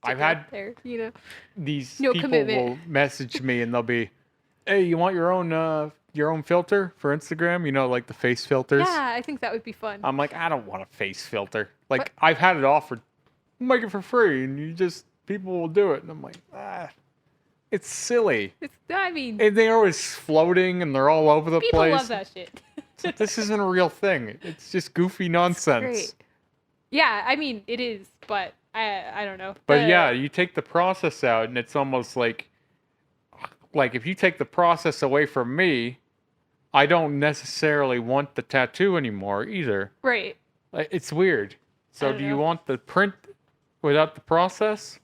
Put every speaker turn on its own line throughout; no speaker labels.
I've
it up
had
there,
these
No
people
commitment.
will message me and they'll be, "Hey, you want your own filter for Instagram? You know, like the face filters."
Yeah, I think that would be fun.
I'm like, I don't want a face filter.
What?
Like, I've had it offered, make it for free, and people will do it, and I'm like, it's silly.
I mean,
And they're always floating and they're all over the
people
place.
love that shit.
So this isn't a real thing. It's just goofy nonsense.
Great. Yeah, I mean, it is, but I don't know.
But yeah, you take the process out, and it's almost like if you take the process away from me, I don't necessarily want the tattoo anymore either.
Right.
It's weird. So do you want the print without the process?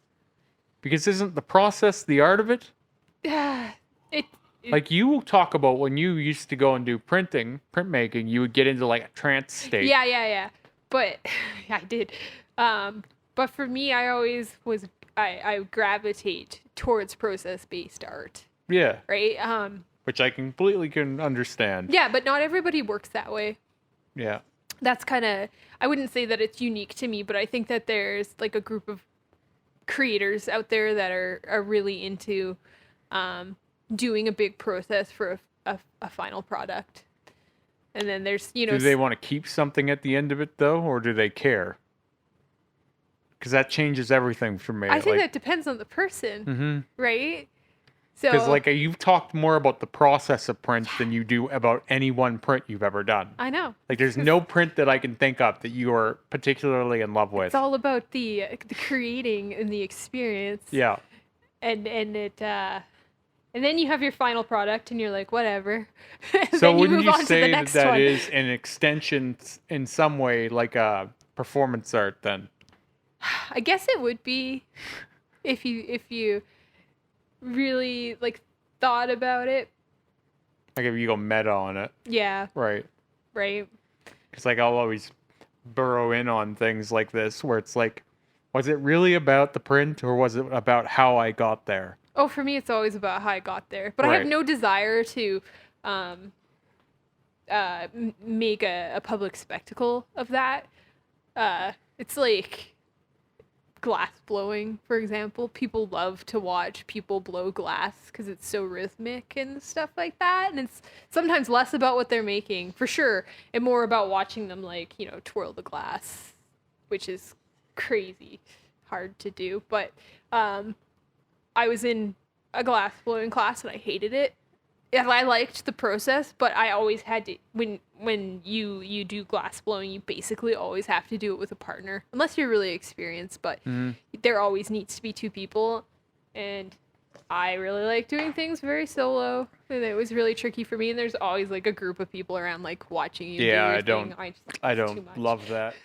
Because isn't the process the art of it? Like you talk about when you used to go and do printmaking, you would get into like a trance state.
Yeah. But I did. But for me, I always was. I gravitate towards process-based art.
Yeah.
Right.
Which I completely can understand.
Yeah, but not everybody works that way.
Yeah.
That's kind of. I wouldn't say that it's unique to me, but I think that there's like a group of creators out there that are really into doing a big process for a final product. And then there's,
Do they want to keep something at the end of it, though, or do they care? Because that changes everything for me.
I think that depends on the person, right? So,
because you've talked more about the process of print than you do about any one print you've ever done.
I know.
Like, there's no print that I can think of that you are particularly in love with.
It's all about the creating and the experience.
Yeah.
And it and then you have your final product, and you're like, whatever.
So wouldn't you say that is an extension in some way, like a performance art? Then
I guess it would be, if you really thought about it.
Like if you go meta on it.
Yeah.
Right.
Because
I'll always burrow in on things like this, where it's like, was it really about the print, or was it about how I got there?
Oh, for me, it's always about how I got there. But I have no desire to make a public spectacle of that. It's like glass blowing, for example. People love to watch people blow glass because it's so rhythmic and stuff like that. And it's sometimes less about what they're making, for sure, and more about watching them, twirl the glass, which is crazy hard to do. But I was in a glass blowing class and I hated it. I liked the process, but I always had to, when you do glass blowing, you basically always have to do it with a partner, unless you're really experienced, but there always needs to be two people, and I really like doing things very solo, and it was really tricky for me, and there's always a group of people around watching you do your thing.
I don't love that.